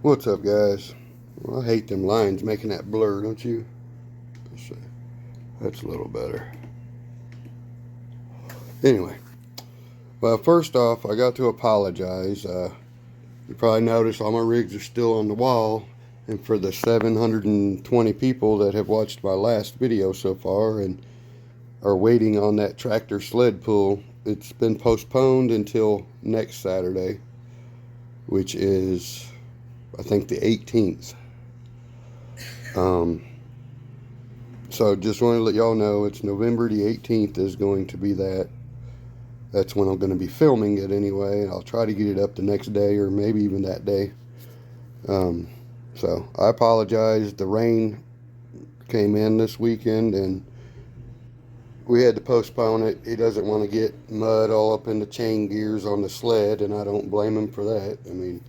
What's up, guys? Well, I hate them lines making that blur, don't you? Let's see. That's a little better. Anyway, well, first off, I got to apologize. You probably noticed all my rigs are still on the wall, and for the 720 people that have watched my last video so far and are waiting on that tractor sled pull, it's been postponed until next Saturday, which is, I think, the 18th. So just wanted to let y'all know it's November the 18th is going to be that. That's when I'm going to be filming it anyway. I'll try to get it up the next day or maybe even that day. So I apologize. The rain came in this weekend and we had to postpone it. He doesn't want to get mud all up in the chain gears on the sled, and I don't blame him for that. I mean,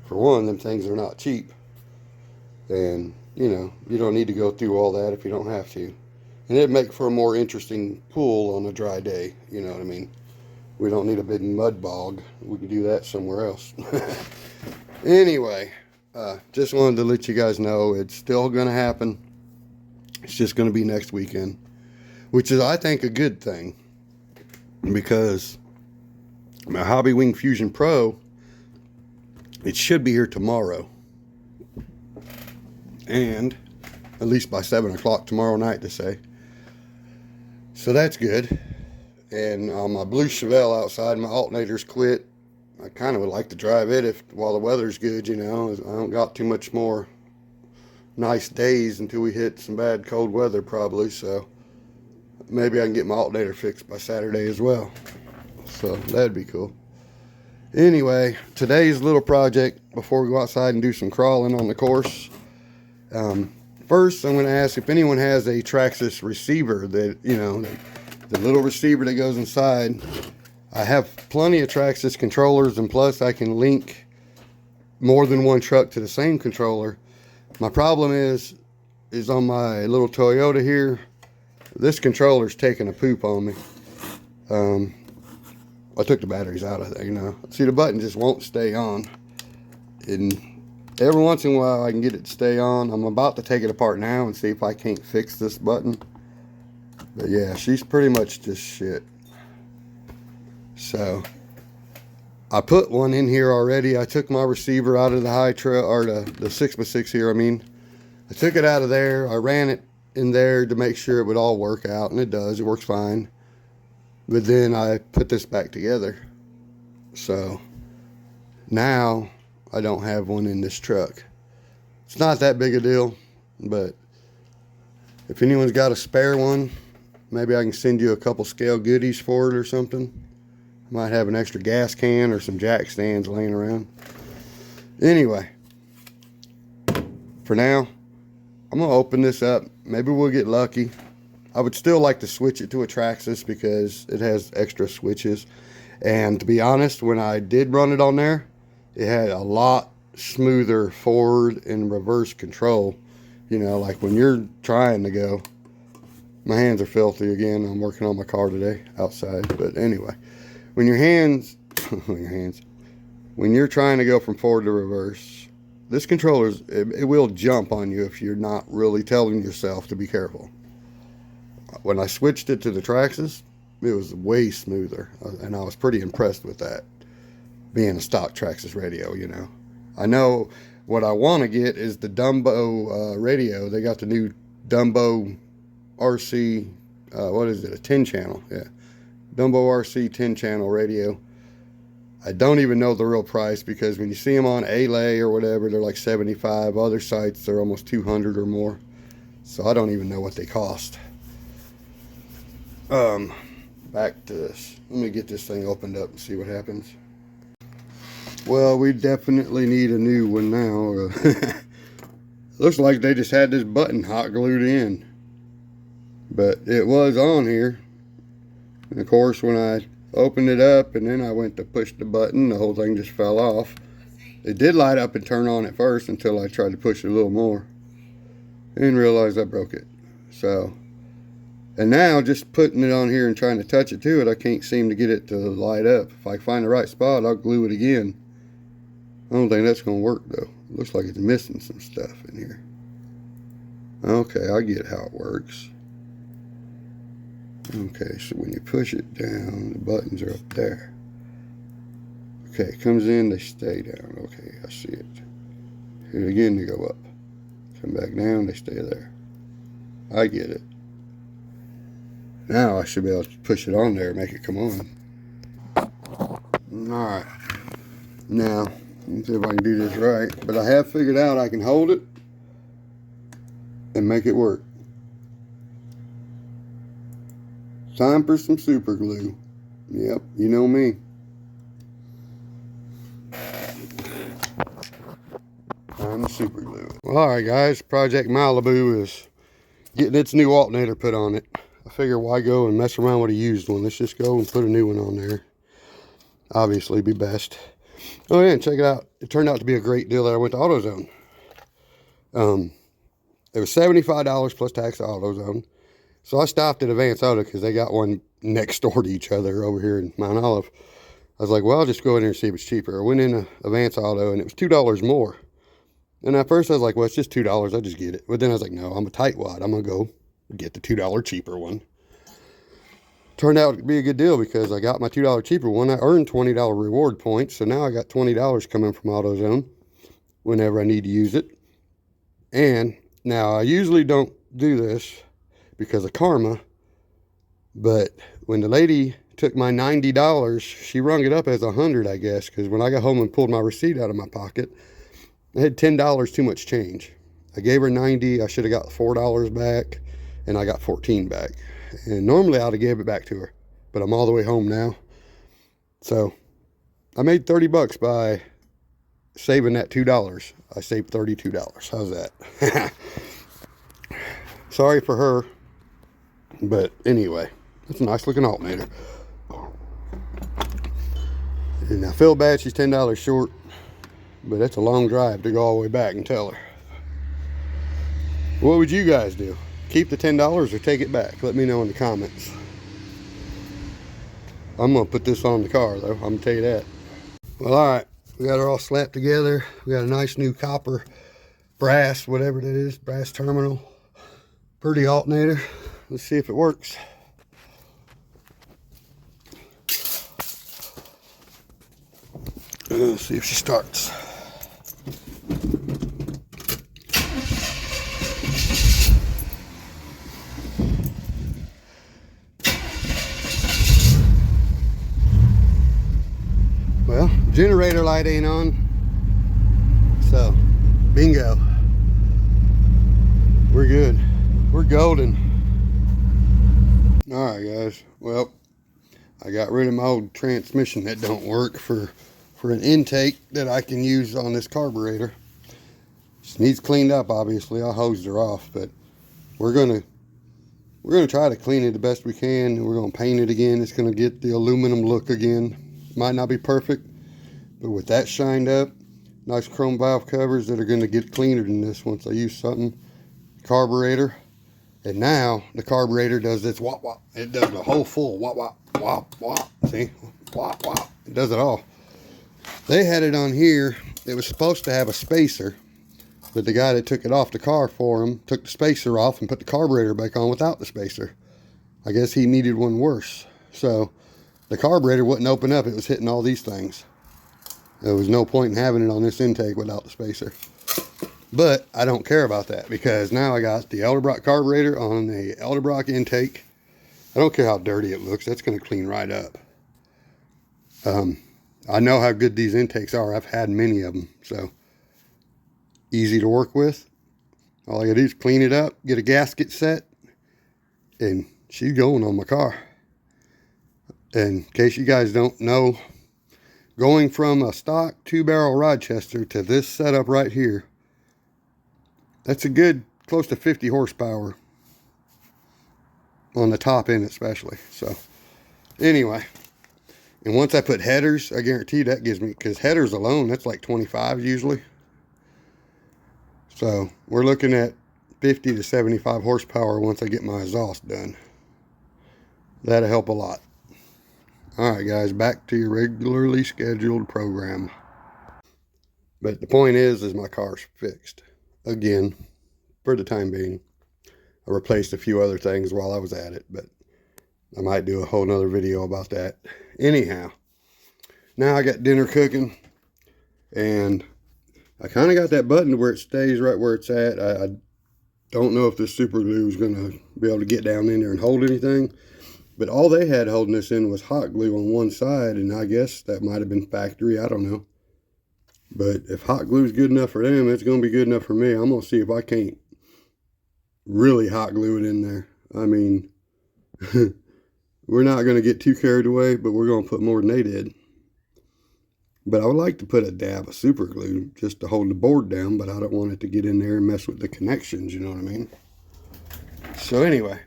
for one, them things are not cheap. And, you know, you don't need to go through all that if you don't have to. And it'd make for a more interesting pool on a dry day, you know what I mean? We don't need a big mud bog. We can do that somewhere else. Anyway, just wanted to let you guys know it's still going to happen. It's just going to be next weekend, which is, I think, a good thing, because my Hobby Wing Fusion Pro, it should be here tomorrow, and at least by 7 o'clock tomorrow night, to say. So that's good. And on my blue Chevelle outside, my alternator's quit. I kind of would like to drive it while the weather's good, you know. I don't got too much more nice days until we hit some bad cold weather probably, so maybe I can get my alternator fixed by Saturday as well. So that'd be cool. Anyway, today's little project, before we go outside and do some crawling on the course, first I'm going to ask if anyone has a Traxxas receiver that, you know, the little receiver that goes inside. I have plenty of Traxxas controllers, and plus I can link more than one truck to the same controller. My problem is on my little Toyota here, this controller's taking a poop on me. I took the batteries out of it, you know. See, the button just won't stay on. And every once in a while I can get it to stay on. I'm about to take it apart now and see if I can't fix this button. But yeah, she's pretty much just shit. So I put one in here already. I took my receiver out of the high trail, or the 6x6 here, I mean. I took it out of there. I ran it in there to make sure it would all work out, and it does. It works fine. But then I put this back together. So now I don't have one in this truck. It's not that big a deal, but if anyone's got a spare one, maybe I can send you a couple scale goodies for it or something. I might have an extra gas can or some jack stands laying around. Anyway, for now, I'm going to open this up. Maybe we'll get lucky. I would still like to switch it to a Traxxas because it has extra switches. And to be honest, when I did run it on there, it had a lot smoother forward and reverse control. You know, like when you're trying to go. My hands are filthy again. I'm working on my car today outside. But anyway, when your hands, when you're trying to go from forward to reverse, this controller, it will jump on you if you're not really telling yourself to be careful. When I switched it to the Traxxas, it was way smoother, and I was pretty impressed with that, being a stock Traxxas radio, you know. I know what I want to get is the Dumbo radio. They got the new Dumbo RC, what is it, a 10 channel, yeah, Dumbo RC 10 channel radio. I don't even know the real price, because when you see them on A-Lay or whatever, they're like 75. Other sites, they're almost 200 or more. So I don't even know what they cost. Back to this. Let me get this thing opened up and see what happens. Well, we definitely need a new one now. Looks like they just had this button hot glued in. But it was on here. And of course, when I opened it up and then I went to push the button, the whole thing just fell off. It did light up and turn on at first until I tried to push it a little more and realized I broke it. So, and now just putting it on here and trying to touch it to it, I can't seem to get it to light up. If I find the right spot, I'll glue it again. I don't think that's going to work though. Looks like it's missing some stuff in here. Okay, I get how it works. Okay, so when you push it down, the buttons are up there. Okay, it comes in, they stay down. Okay, I see it. Here again, they go up. Come back down, they stay there. I get it. Now I should be able to push it on there and make it come on. Alright. Now, let's see if I can do this right. But I have figured out I can hold it and make it work. Time for some super glue. Yep, you know me. Time to super glue it. Well, alright guys, Project Malibu is getting its new alternator put on it. I figure why go and mess around with a used one. Let's just go and put a new one on there. Obviously be best. Oh yeah, and check it out. It turned out to be a great deal that I went to AutoZone. It was $75 plus tax to AutoZone. So I stopped at Advance Auto because they got one next door to each other over here in Mount Olive. I was like, well, I'll just go in there and see if it's cheaper. I went in Advance Auto and it was $2 more. And at first I was like, well, it's just $2. I'll just get it. But then I was like, no, I'm a tightwad. I'm going to go get the $2 cheaper one. Turned out to be a good deal because I got my $2 cheaper one. I earned $20 reward points. So now I got $20 coming from AutoZone whenever I need to use it. And now I usually don't do this because of karma. But when the lady took my $90, she rung it up as $100, I guess. Because when I got home and pulled my receipt out of my pocket, I had $10 too much change. I gave her $90. I should have got $4 back. And I got $14 back. And normally I'd have gave it back to her. But I'm all the way home now. So I made 30 bucks by saving that $2. I saved $32. How's that? Sorry for her. But anyway, that's a nice looking alternator. And I feel bad she's $10 short. But that's a long drive to go all the way back and tell her. What would you guys do? Keep the $10 or take it back? Let me know in the comments. I'm going to put this on the car though. I'm going to tell you that. Well, alright. We got her all slapped together. We got a nice new copper, brass, whatever it is, brass terminal. Pretty alternator. Let's see if it works. Let's see if she starts. Well, generator light ain't on, so bingo. We're good. We're golden. All right, guys. Well, I got rid of my old transmission that don't work for an intake that I can use on this carburetor. Just needs cleaned up, obviously. I hosed her off, but we're gonna try to clean it the best we can. We're gonna paint it again. It's gonna get the aluminum look again. Might not be perfect, but with that shined up, nice chrome valve covers that are gonna get cleaner than this once I use something. Carburetor, and now the carburetor does this wop wop. It does the whole full wop wop wop wop. See, wop wop. It does it all. They had it on here. It was supposed to have a spacer, but the guy that took it off the car for him took the spacer off and put the carburetor back on without the spacer. I guess he needed one worse. So the carburetor wouldn't open up. It was hitting all these things. There was no point in having it on this intake without the spacer. But I don't care about that because now I got the Elderbrock carburetor on the Elderbrock intake. I don't care how dirty it looks. That's going to clean right up. I know how good these intakes are. I've had many of them. So easy to work with. All I got to do is clean it up, get a gasket set, and she's going on my car. And in case you guys don't know, going from a stock 2-barrel Rochester to this setup right here, that's a good close to 50 horsepower on the top end especially. So anyway, and once I put headers, I guarantee that gives me, because headers alone, that's like 25 usually. So we're looking at 50 to 75 horsepower once I get my exhaust done. That'll help a lot. All right, guys, back to your regularly scheduled program. But the point is my car's fixed. Again, for the time being. I replaced a few other things while I was at it, but I might do a whole nother video about that. Anyhow, now I got dinner cooking, and I kind of got that button where it stays right where it's at. I don't know if this super glue is going to be able to get down in there and hold anything, but all they had holding this in was hot glue on one side, and I guess that might have been factory. I don't know. But if hot glue is good enough for them, it's going to be good enough for me. I'm going to see if I can't really hot glue it in there. I mean, we're not going to get too carried away, but we're going to put more than they did. But I would like to put a dab of super glue just to hold the board down, but I don't want it to get in there and mess with the connections, you know what I mean? So anyway,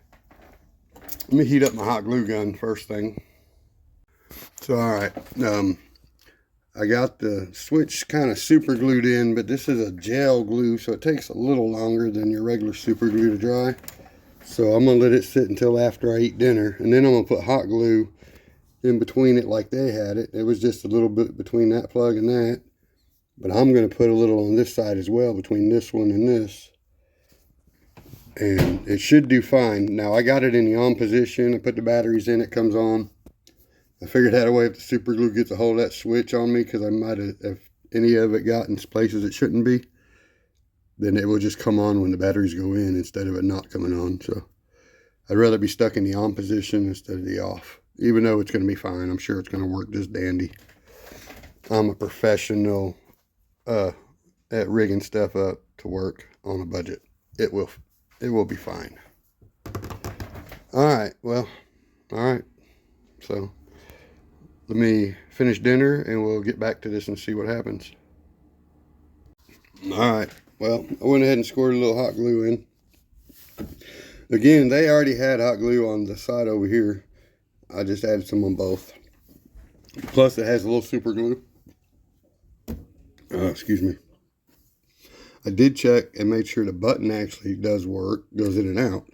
let me heat up my hot glue gun first thing. So alright, I got the switch kind of super glued in, but this is a gel glue, so it takes a little longer than your regular super glue to dry. So I'm going to let it sit until after I eat dinner, and then I'm going to put hot glue in between it like they had it. It was just a little bit between that plug and that, but I'm going to put a little on this side as well, between this one and this, and it should do fine. Now I got it in the on position. I put the batteries in, it comes on. I figured that way if the super glue gets a hold of that switch on me, because I might have, if any of it got in places it shouldn't be, then it will just come on when the batteries go in instead of it not coming on. So I'd rather be stuck in the on position instead of the off, even though it's going to be fine. I'm sure it's going to work just dandy. I'm a professional at rigging stuff up to work on a budget. It will be fine. All right, well, all right. So let me finish dinner and we'll get back to this and see what happens. All right, well, I went ahead and squirted a little hot glue in. Again, they already had hot glue on the side over here. I just added some on both. Plus it has a little super glue. Excuse me. I did check and made sure the button actually does work, goes in and out.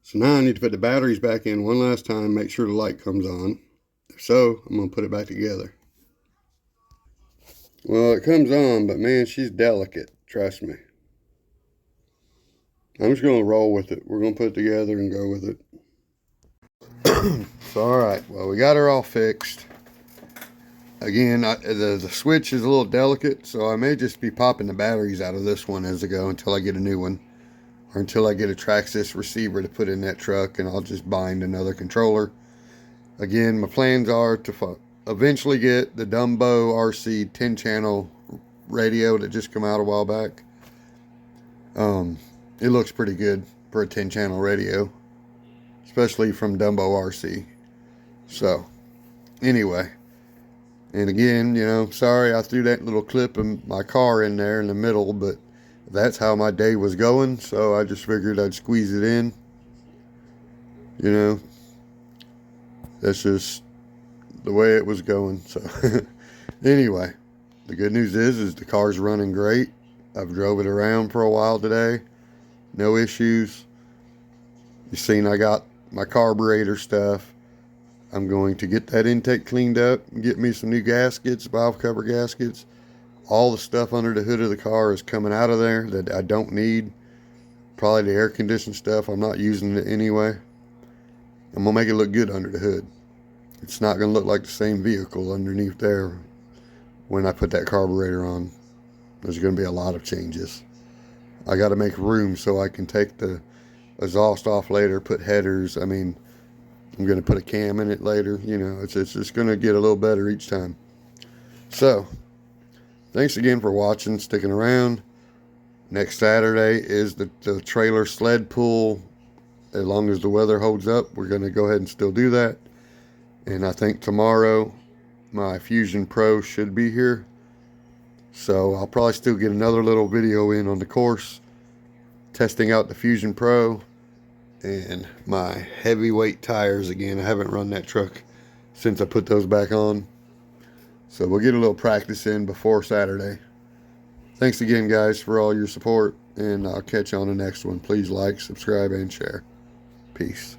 So now I need to put the batteries back in one last time, make sure the light comes on. If so, I'm going to put it back together. Well, it comes on, but man, she's delicate. Trust me. I'm just going to roll with it. We're going to put it together and go with it. So, alright. Well, we got her all fixed. Again, the switch is a little delicate, so I may just be popping the batteries out of this one as I go until I get a new one. Or until I get a Traxxas receiver to put in that truck, and I'll just bind another controller. Again, my plans are to eventually get the Dumbo RC 10-channel radio that just came out a while back. It looks pretty good for a 10-channel radio, especially from Dumbo RC. So, anyway. And again, you know, sorry I threw that little clip of my car in there in the middle, but that's how my day was going, so I just figured I'd squeeze it in. You know, that's just the way it was going. So anyway, the good news is the car's running great. I've drove it around for a while today. No issues. You've seen I got my carburetor stuff. I'm going to get that intake cleaned up and get me some new gaskets, valve cover gaskets. All the stuff under the hood of the car is coming out of there that I don't need. Probably the air conditioned stuff. I'm not using it anyway. I'm going to make it look good under the hood. It's not going to look like the same vehicle underneath there when I put that carburetor on. There's going to be a lot of changes. I got to make room so I can take the exhaust off later, put headers. I mean, I'm going to put a cam in it later. You know, it's just going to get a little better each time. So, thanks again for watching, sticking around. Next Saturday is the trailer sled pull. As long as the weather holds up, we're going to go ahead and still do that. And I think tomorrow my Fusion Pro should be here. So I'll probably still get another little video in on the course, testing out the Fusion Pro and my heavyweight tires again. I haven't run that truck since I put those back on. So we'll get a little practice in before Saturday. Thanks again, guys, for all your support, and I'll catch you on the next one. Please like, subscribe, and share. Peace.